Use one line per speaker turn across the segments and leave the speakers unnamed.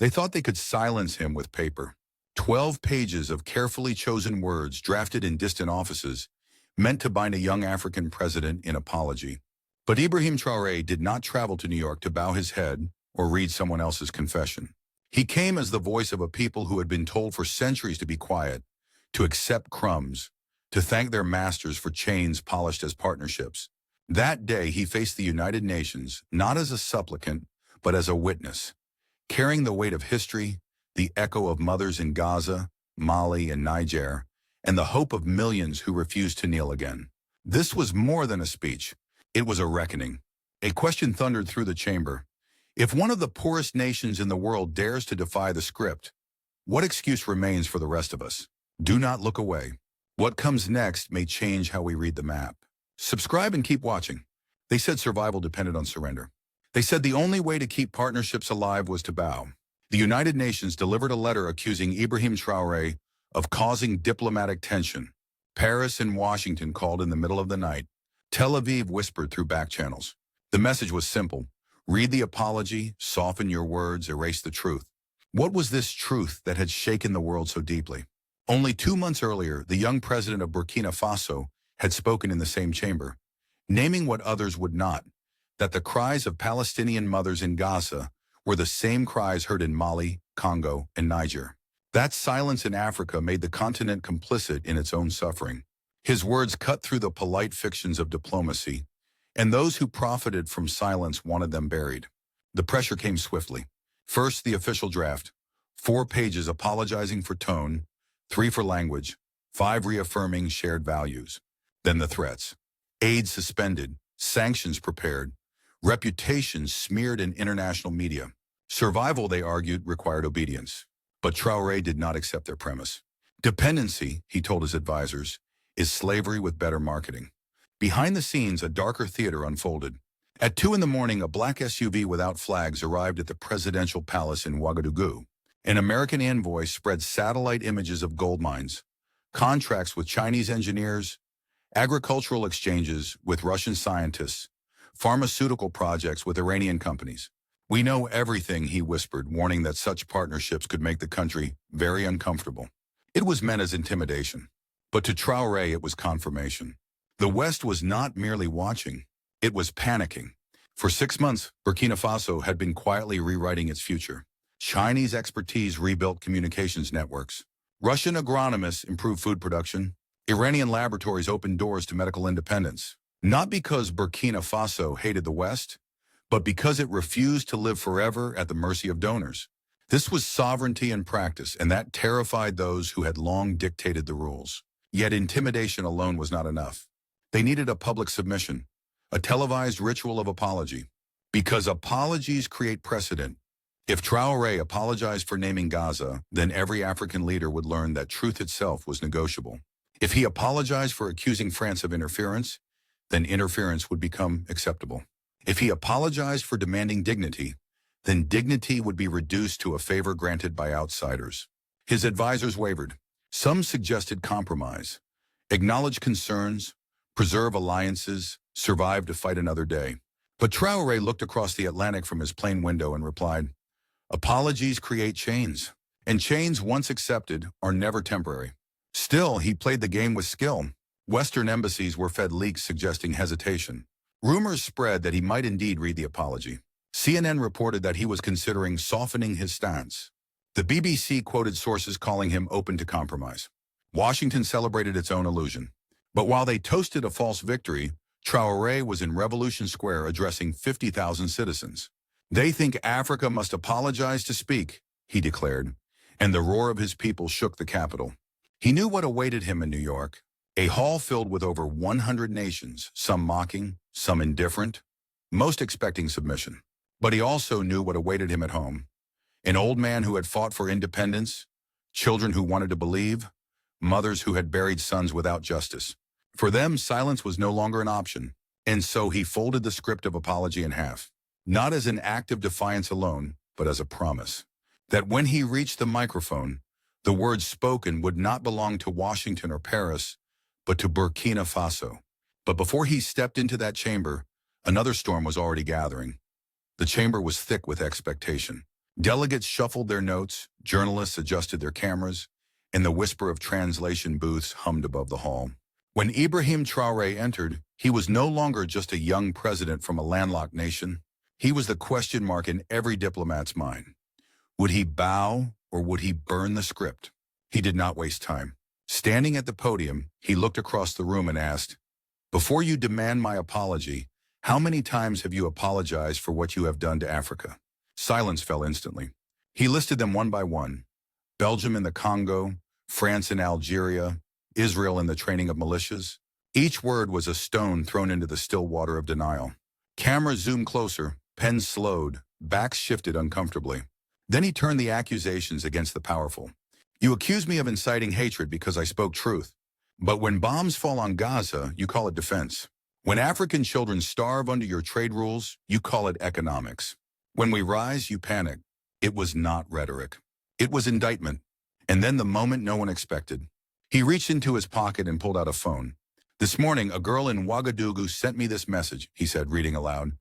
They thought they could silence him with paper. 12 pages of carefully chosen words drafted in distant offices, meant to bind a young African president in apology. But Ibrahim Traoré did not travel to New York to bow his head or read someone else's confession. He came as the voice of a people who had been told for centuries to be quiet, to accept crumbs, to thank their masters for chains polished as partnerships. That day he faced the United Nations, not as a supplicant, but as a witness, carrying the weight of history, the echo of mothers in Gaza, Mali, and Niger, and the hope of millions who refused to kneel again. This was more than a speech. It was a reckoning. A question thundered through the chamber. If one of the poorest nations in the world dares to defy the script, what excuse remains for the rest of us? Do not look away. What comes next may change how we read the map. Subscribe and keep watching. They said survival depended on surrender. They said the only way to keep partnerships alive was to bow. The United Nations delivered a letter accusing Ibrahim Traoré of causing diplomatic tension. Paris and Washington called in the middle of the night. Tel Aviv whispered through back channels. The message was simple. Read the apology, soften your words, erase the truth. What was this truth that had shaken the world so deeply? Only 2 months earlier, the young president of Burkina Faso had spoken in the same chamber, naming what others would not, that the cries of Palestinian mothers in Gaza were the same cries heard in Mali, Congo, and Niger. That silence in Africa made the continent complicit in its own suffering. His words cut through the polite fictions of diplomacy, and those who profited from silence wanted them buried. The pressure came swiftly. First, the official draft, 4 pages apologizing for tone, 3 for language, 5 reaffirming shared values. Then the threats. Aid suspended, sanctions prepared, reputations smeared in international media. Survival, they argued, required obedience. But Traoré did not accept their premise. Dependency, he told his advisors, is slavery with better marketing. Behind the scenes, a darker theater unfolded. At 2 in the morning, a black SUV without flags arrived at the presidential palace in Ouagadougou. An American envoy spread satellite images of gold mines, contracts with Chinese engineers, agricultural exchanges with Russian scientists, pharmaceutical projects with Iranian companies. We know everything, he whispered, warning that such partnerships could make the country very uncomfortable. It was meant as intimidation. But to Traoré, it was confirmation. The West was not merely watching, it was panicking. For 6 months, Burkina Faso had been quietly rewriting its future. Chinese expertise rebuilt communications networks. Russian agronomists improved food production. Iranian laboratories opened doors to medical independence. Not because Burkina Faso hated the West, but because it refused to live forever at the mercy of donors. This was sovereignty in practice, and that terrified those who had long dictated the rules. Yet intimidation alone was not enough. They needed a public submission, a televised ritual of apology. Because apologies create precedent. If Traoré apologized for naming Gaza, then every African leader would learn that truth itself was negotiable. If he apologized for accusing France of interference, then interference would become acceptable. If he apologized for demanding dignity, then dignity would be reduced to a favor granted by outsiders. His advisors wavered. Some suggested compromise, acknowledge concerns, preserve alliances, survive to fight another day. But Traoré looked across the Atlantic from his plane window and replied, apologies create chains, and chains once accepted are never temporary. Still, he played the game with skill. Western embassies were fed leaks suggesting hesitation. Rumors spread that he might indeed read the apology. CNN reported that he was considering softening his stance. The BBC quoted sources calling him open to compromise. Washington celebrated its own illusion. But while they toasted a false victory, Traoré was in Revolution Square addressing 50,000 citizens. They think Africa must apologize to speak, he declared, and the roar of his people shook the Capitol. He knew what awaited him in New York, a hall filled with over 100 nations, some mocking, some indifferent, most expecting submission. But he also knew what awaited him at home. An old man who had fought for independence, children who wanted to believe, mothers who had buried sons without justice. For them, silence was no longer an option, and so he folded the script of apology in half, not as an act of defiance alone, but as a promise, that when he reached the microphone, the words spoken would not belong to Washington or Paris, but to Burkina Faso. But before he stepped into that chamber, another storm was already gathering. The chamber was thick with expectation. Delegates shuffled their notes, journalists adjusted their cameras, and the whisper of translation booths hummed above the hall. When Ibrahim Traoré entered, he was no longer just a young president from a landlocked nation. He was the question mark in every diplomat's mind. Would he bow or would he burn the script? He did not waste time. Standing at the podium, he looked across the room and asked, "Before you demand my apology, how many times have you apologized for what you have done to Africa?" Silence fell instantly. He listed them one by one. Belgium in the Congo, France in Algeria, Israel in the training of militias. Each word was a stone thrown into the still water of denial. Cameras zoomed closer, pens slowed, backs shifted uncomfortably. Then he turned the accusations against the powerful. "You accuse me of inciting hatred because I spoke truth. But when bombs fall on Gaza, you call it defense. When African children starve under your trade rules, you call it economics. When we rise, you panic." It was not rhetoric. It was indictment. And then the moment no one expected. He reached into his pocket and pulled out a phone. "This morning, a girl in Ouagadougou sent me this message," he said, reading aloud.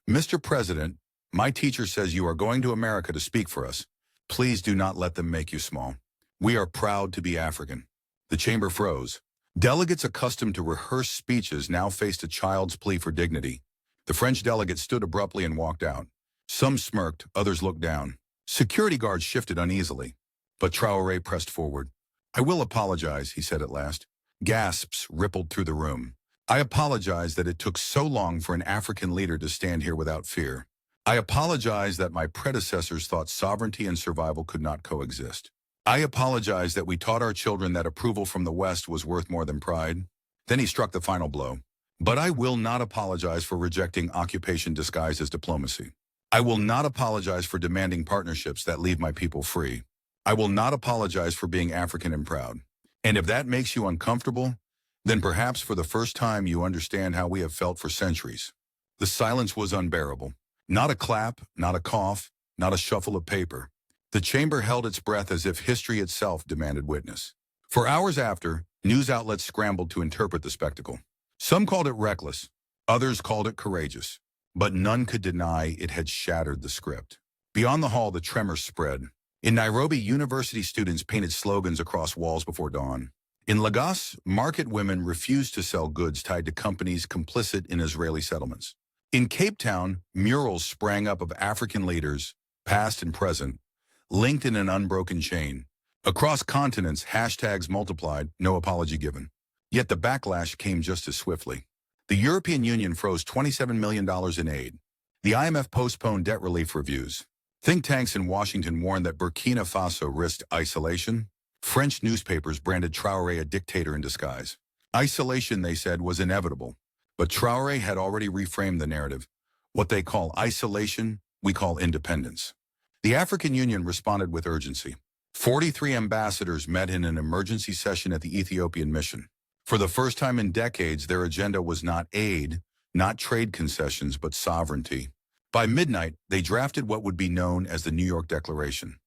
"Mr. President, my teacher says you are going to America to speak for us. Please do not let them make you small. We are proud to be African." The chamber froze. Delegates accustomed to rehearsed speeches now faced a child's plea for dignity. The French delegate stood abruptly and walked out. Some smirked, others looked down. Security guards shifted uneasily. But Traoré pressed forward. "I will apologize," he said at last. Gasps rippled through the room. "I apologize that it took so long for an African leader to stand here without fear. I apologize that my predecessors thought sovereignty and survival could not coexist. I apologize that we taught our children that approval from the West was worth more than pride." Then he struck the final blow. "But I will not apologize for rejecting occupation disguised as diplomacy. I will not apologize for demanding partnerships that leave my people free. I will not apologize for being African and proud. And if that makes you uncomfortable, then perhaps for the first time you understand how we have felt for centuries." The silence was unbearable. Not a clap, not a cough, not a shuffle of paper. The chamber held its breath as if history itself demanded witness. For hours after, news outlets scrambled to interpret the spectacle. Some called it reckless, others called it courageous, but none could deny it had shattered the script. Beyond the hall, the tremors spread. In Nairobi, university students painted slogans across walls before dawn. In Lagos, market women refused to sell goods tied to companies complicit in Israeli settlements. In Cape Town, murals sprang up of African leaders, past and present, linked in an unbroken chain. Across continents, hashtags multiplied, no apology given. Yet the backlash came just as swiftly. The European Union froze $27 million in aid. The IMF postponed debt relief reviews. Think tanks in Washington warned that Burkina Faso risked isolation. French newspapers branded Traoré a dictator in disguise. Isolation, they said, was inevitable. But Traoré had already reframed the narrative. What they call isolation, we call independence. The African Union responded with urgency. 43 ambassadors met in an emergency session at the Ethiopian mission. For the first time in decades, their agenda was not aid, not trade concessions, but sovereignty. By midnight, they drafted what would be known as the New York Declaration,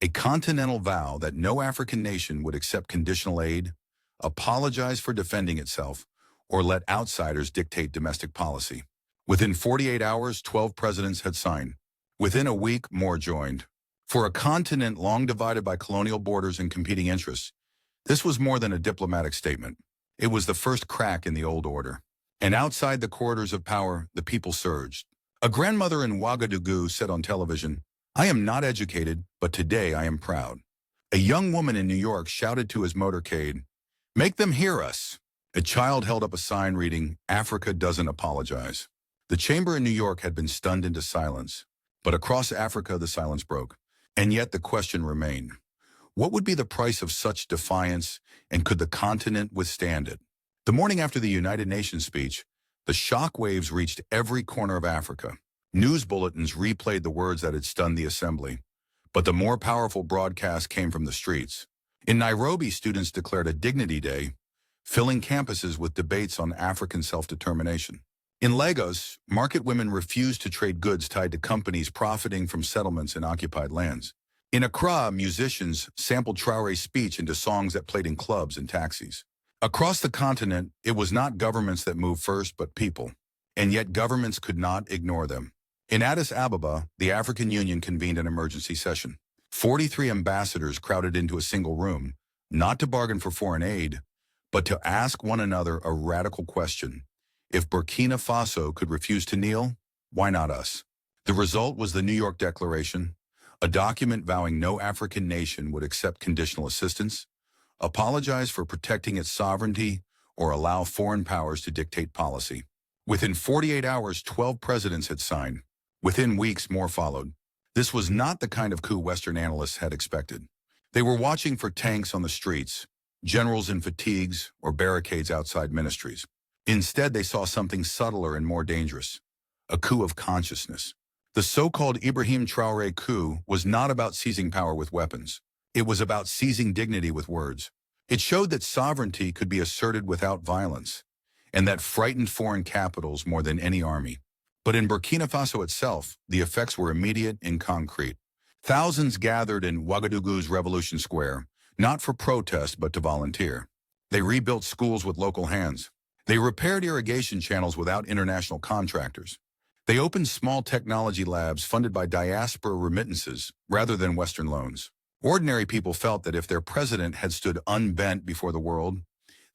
a continental vow that no African nation would accept conditional aid, apologize for defending itself, or let outsiders dictate domestic policy. Within 48 hours, 12 presidents had signed. Within a week, more joined. For a continent long divided by colonial borders and competing interests, this was more than a diplomatic statement. It was the first crack in the old order. And outside the corridors of power, the people surged. A grandmother in Ouagadougou said on television, "I am not educated, but today I am proud." A young woman in New York shouted to his motorcade, "Make them hear us." A child held up a sign reading, "Africa doesn't apologize." The chamber in New York had been stunned into silence. But across Africa, the silence broke. And yet the question remained. What would be the price of such defiance, and could the continent withstand it? The morning after the United Nations speech, the shock waves reached every corner of Africa. News bulletins replayed the words that had stunned the assembly. But the more powerful broadcast came from the streets. In Nairobi, students declared a Dignity Day, filling campuses with debates on African self-determination. In Lagos, market women refused to trade goods tied to companies profiting from settlements in occupied lands. In Accra, musicians sampled Traoré's speech into songs that played in clubs and taxis. Across the continent, it was not governments that moved first, but people. And yet governments could not ignore them. In Addis Ababa, the African Union convened an emergency session. 43 ambassadors crowded into a single room, not to bargain for foreign aid, but to ask one another a radical question. If Burkina Faso could refuse to kneel, why not us? The result was the New York Declaration, a document vowing no African nation would accept conditional assistance, apologize for protecting its sovereignty, or allow foreign powers to dictate policy. Within 48 hours, 12 presidents had signed. Within weeks, more followed. This was not the kind of coup Western analysts had expected. They were watching for tanks on the streets, generals in fatigues, or barricades outside ministries. Instead, they saw something subtler and more dangerous, a coup of consciousness. The so-called Ibrahim Traoré coup was not about seizing power with weapons. It was about seizing dignity with words. It showed that sovereignty could be asserted without violence, and that frightened foreign capitals more than any army. But in Burkina Faso itself, the effects were immediate and concrete. Thousands gathered in Ouagadougou's Revolution Square, not for protest but to volunteer. They rebuilt schools with local hands. They repaired irrigation channels without international contractors. They opened small technology labs funded by diaspora remittances rather than Western loans. Ordinary people felt that if their president had stood unbent before the world,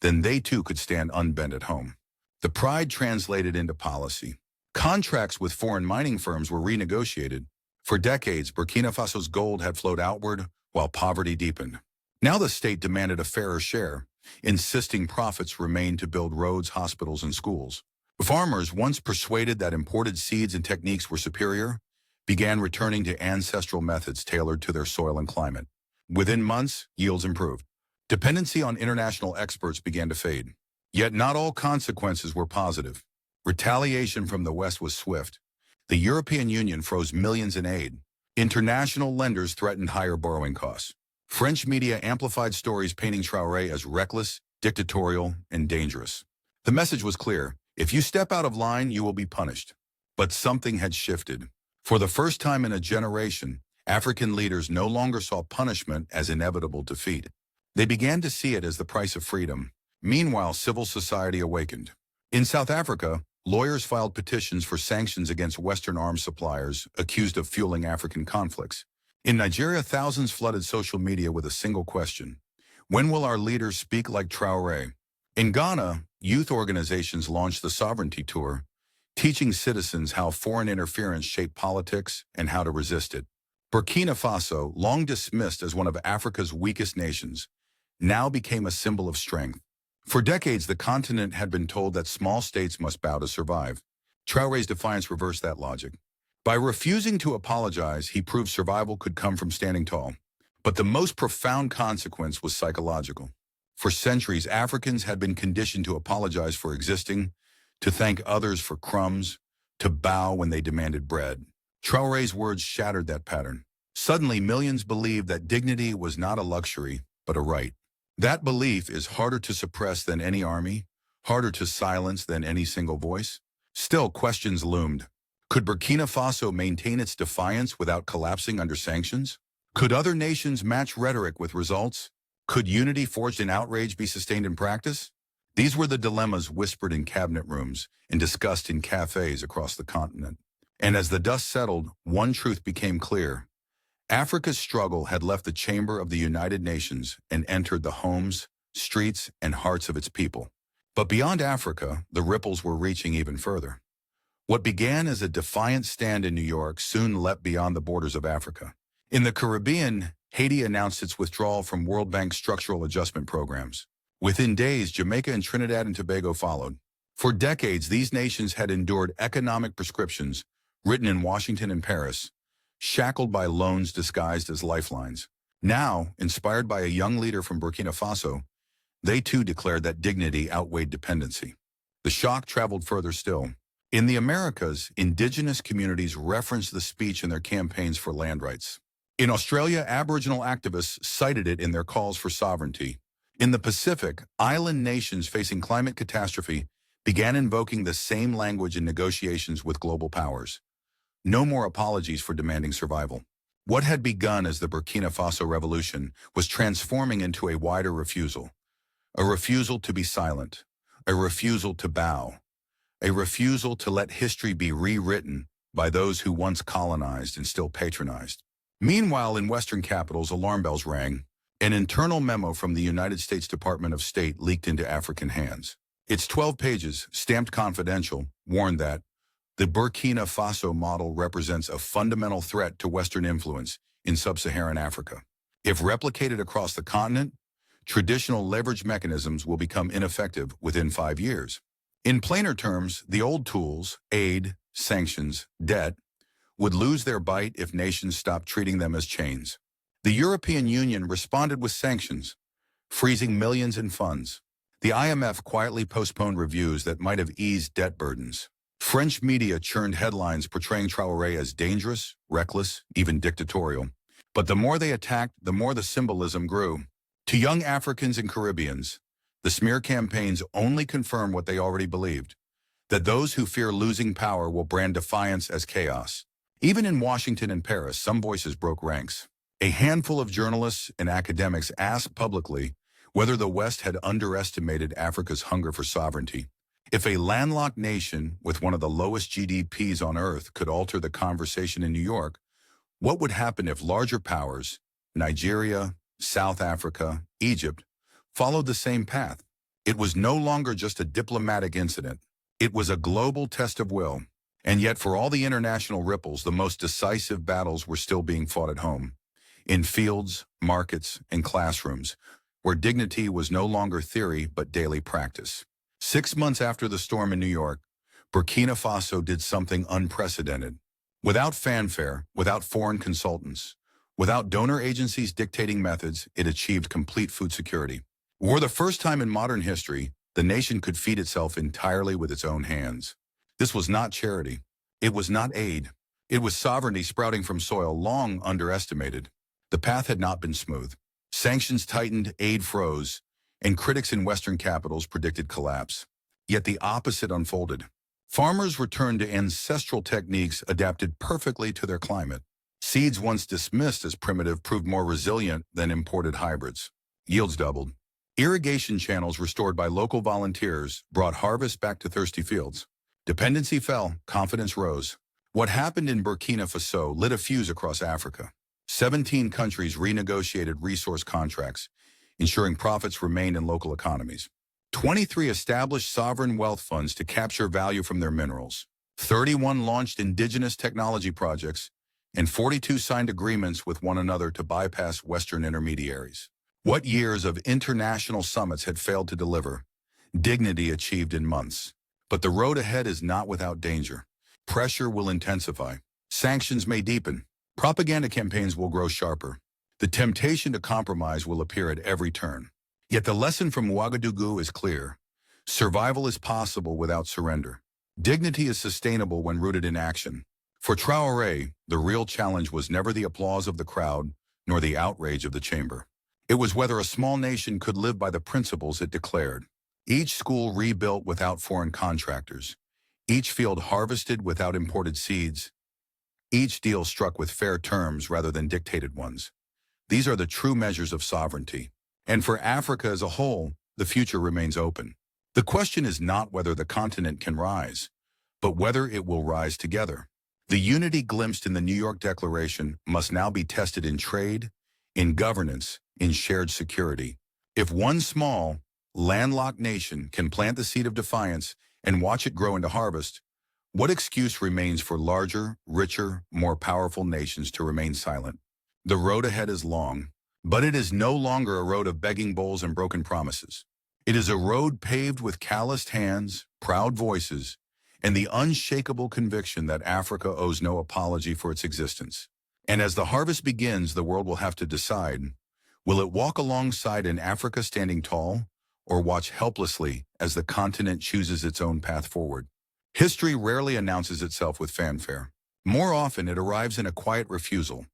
then they too could stand unbent at home. The pride translated into policy. Contracts with foreign mining firms were renegotiated. For decades, Burkina Faso's gold had flowed outward while poverty deepened. Now the state demanded a fairer share, insisting profits remained to build roads, hospitals, and schools. Farmers, once persuaded that imported seeds and techniques were superior, began returning to ancestral methods tailored to their soil and climate. Within months, yields improved. Dependency on international experts began to fade. Yet not all consequences were positive. Retaliation from the West was swift. The European Union froze millions in aid. International lenders threatened higher borrowing costs. French media amplified stories painting Traoré as reckless, dictatorial, and dangerous. The message was clear: if you step out of line, you will be punished. But something had shifted. For the first time in a generation, African leaders no longer saw punishment as inevitable defeat. They began to see it as the price of freedom. Meanwhile, civil society awakened. In South Africa, lawyers filed petitions for sanctions against Western arms suppliers accused of fueling African conflicts. In Nigeria, thousands flooded social media with a single question: when will our leaders speak like Traoré? In Ghana, youth organizations launched the Sovereignty Tour, teaching citizens how foreign interference shaped politics and how to resist it. Burkina Faso, long dismissed as one of Africa's weakest nations, now became a symbol of strength. For decades, the continent had been told that small states must bow to survive. Traoré's defiance reversed that logic. By refusing to apologize, he proved survival could come from standing tall. But the most profound consequence was psychological. For centuries, Africans had been conditioned to apologize for existing, to thank others for crumbs, to bow when they demanded bread. Traoré's words shattered that pattern. Suddenly, millions believed that dignity was not a luxury, but a right. That belief is harder to suppress than any army, harder to silence than any single voice. Still, questions loomed. Could Burkina Faso maintain its defiance without collapsing under sanctions? Could other nations match rhetoric with results? Could unity forged in outrage be sustained in practice? These were the dilemmas whispered in cabinet rooms and discussed in cafes across the continent. And as the dust settled, one truth became clear. Africa's struggle had left the chamber of the United Nations and entered the homes, streets, and hearts of its people. But beyond Africa, the ripples were reaching even further. What began as a defiant stand in New York soon leapt beyond the borders of Africa. In the Caribbean, Haiti announced its withdrawal from World Bank structural adjustment programs. Within days, Jamaica and Trinidad and Tobago followed. For decades, these nations had endured economic prescriptions written in Washington and Paris, shackled by loans disguised as lifelines. Now, inspired by a young leader from Burkina Faso, they too declared that dignity outweighed dependency. The shock traveled further still. In the Americas, indigenous communities referenced the speech in their campaigns for land rights. In Australia, Aboriginal activists cited it in their calls for sovereignty. In the Pacific, island nations facing climate catastrophe began invoking the same language in negotiations with global powers. No more apologies for demanding survival. What had begun as the Burkina Faso Revolution was transforming into a wider refusal. A refusal to be silent, a refusal to bow, a refusal to let history be rewritten by those who once colonized and still patronized. Meanwhile, in Western capitals, alarm bells rang. An internal memo from the United States Department of State leaked into African hands. Its 12 pages, stamped confidential, warned that the Burkina Faso model represents a fundamental threat to Western influence in sub-Saharan Africa. If replicated across the continent, traditional leverage mechanisms will become ineffective within 5 years. In plainer terms, the old tools, aid, sanctions, debt, would lose their bite if nations stopped treating them as chains. The European Union responded with sanctions, freezing millions in funds. The IMF quietly postponed reviews that might have eased debt burdens. French media churned headlines portraying Traoré as dangerous, reckless, even dictatorial. But the more they attacked, the more the symbolism grew. To young Africans and Caribbeans, the smear campaigns only confirm what they already believed, that those who fear losing power will brand defiance as chaos. Even in Washington and Paris, some voices broke ranks. A handful of journalists and academics asked publicly whether the West had underestimated Africa's hunger for sovereignty. If a landlocked nation with one of the lowest GDPs on Earth could alter the conversation in New York, what would happen if larger powers, Nigeria, South Africa, Egypt, followed the same path? It was no longer just a diplomatic incident. It was a global test of will. And yet, for all the international ripples, the most decisive battles were still being fought at home, in fields, markets, and classrooms, where dignity was no longer theory but daily practice. 6 months after the storm in New York, Burkina Faso did something unprecedented. Without fanfare, without foreign consultants, without donor agencies dictating methods, it achieved complete food security. For the first time in modern history, the nation could feed itself entirely with its own hands. This was not charity. It was not aid. It was sovereignty sprouting from soil long underestimated. The path had not been smooth. Sanctions tightened, aid froze, and critics in Western capitals predicted collapse. Yet the opposite unfolded. Farmers returned to ancestral techniques adapted perfectly to their climate. Seeds once dismissed as primitive proved more resilient than imported hybrids. Yields doubled. Irrigation channels restored by local volunteers brought harvest back to thirsty fields. Dependency fell, confidence rose. What happened in Burkina Faso lit a fuse across Africa. 17 countries renegotiated resource contracts, ensuring profits remained in local economies. 23 established sovereign wealth funds to capture value from their minerals. 31 launched indigenous technology projects, and 42 signed agreements with one another to bypass Western intermediaries. What years of international summits had failed to deliver? Dignity achieved in months. But the road ahead is not without danger. Pressure will intensify. Sanctions may deepen. Propaganda campaigns will grow sharper. The temptation to compromise will appear at every turn. Yet the lesson from Ouagadougou is clear. Survival is possible without surrender. Dignity is sustainable when rooted in action. For Traoré, the real challenge was never the applause of the crowd, nor the outrage of the chamber. It was whether a small nation could live by the principles it declared. Each school rebuilt without foreign contractors. Each field harvested without imported seeds. Each deal struck with fair terms rather than dictated ones. These are the true measures of sovereignty. And for Africa as a whole, the future remains open. The question is not whether the continent can rise, but whether it will rise together. The unity glimpsed in the New York Declaration must now be tested in trade, in governance, in shared security. If one small, landlocked nation can plant the seed of defiance and watch it grow into harvest, what excuse remains for larger, richer, more powerful nations to remain silent? The road ahead is long, but it is no longer a road of begging bowls and broken promises. It is a road paved with calloused hands, proud voices, and the unshakable conviction that Africa owes no apology for its existence. And as the harvest begins, the world will have to decide, will it walk alongside an Africa standing tall, or watch helplessly as the continent chooses its own path forward? History rarely announces itself with fanfare. More often, it arrives in a quiet refusal.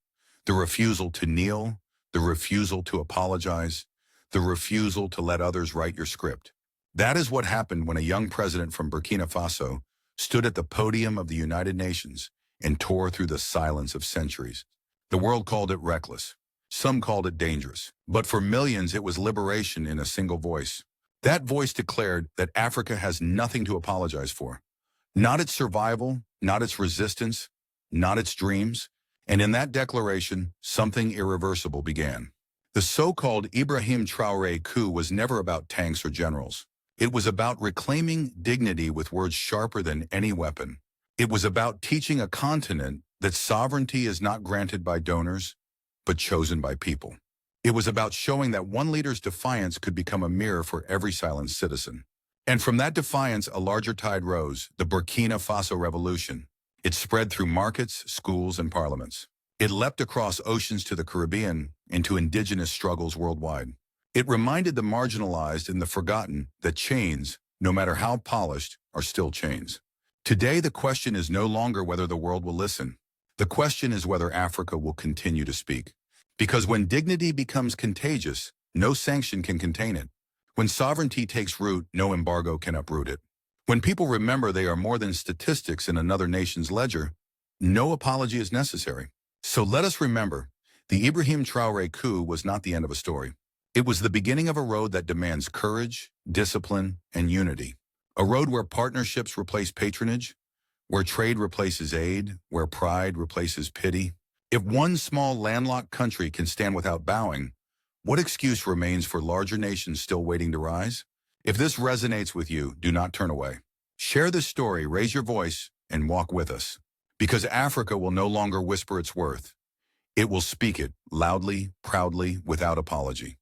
The refusal to kneel, the refusal to apologize, the refusal to let others write your script. That is what happened when a young president from Burkina Faso stood at the podium of the United Nations and tore through the silence of centuries. The world called it reckless. Some called it dangerous. But for millions, it was liberation in a single voice. That voice declared that Africa has nothing to apologize for. Not its survival, not its resistance, not its dreams. And in that declaration, something irreversible began. The so-called Ibrahim Traoré coup was never about tanks or generals. It was about reclaiming dignity with words sharper than any weapon. It was about teaching a continent that sovereignty is not granted by donors, but chosen by people. It was about showing that one leader's defiance could become a mirror for every silenced citizen. And from that defiance, a larger tide rose, the Burkina Faso revolution. It spread through markets, schools, and parliaments. It leapt across oceans to the Caribbean, into indigenous struggles worldwide. It reminded the marginalized and the forgotten that chains, no matter how polished, are still chains. Today, the question is no longer whether the world will listen. The question is whether Africa will continue to speak. Because when dignity becomes contagious, no sanction can contain it. When sovereignty takes root, no embargo can uproot it. When people remember they are more than statistics in another nation's ledger, no apology is necessary. So let us remember, the Ibrahim Traoré coup was not the end of a story. It was the beginning of a road that demands courage, discipline, and unity. A road where partnerships replace patronage, where trade replaces aid, where pride replaces pity. If one small landlocked country can stand without bowing, what excuse remains for larger nations still waiting to rise? If this resonates with you, do not turn away. Share this story, raise your voice, and walk with us. Because Africa will no longer whisper its worth. It will speak it loudly, proudly, without apology.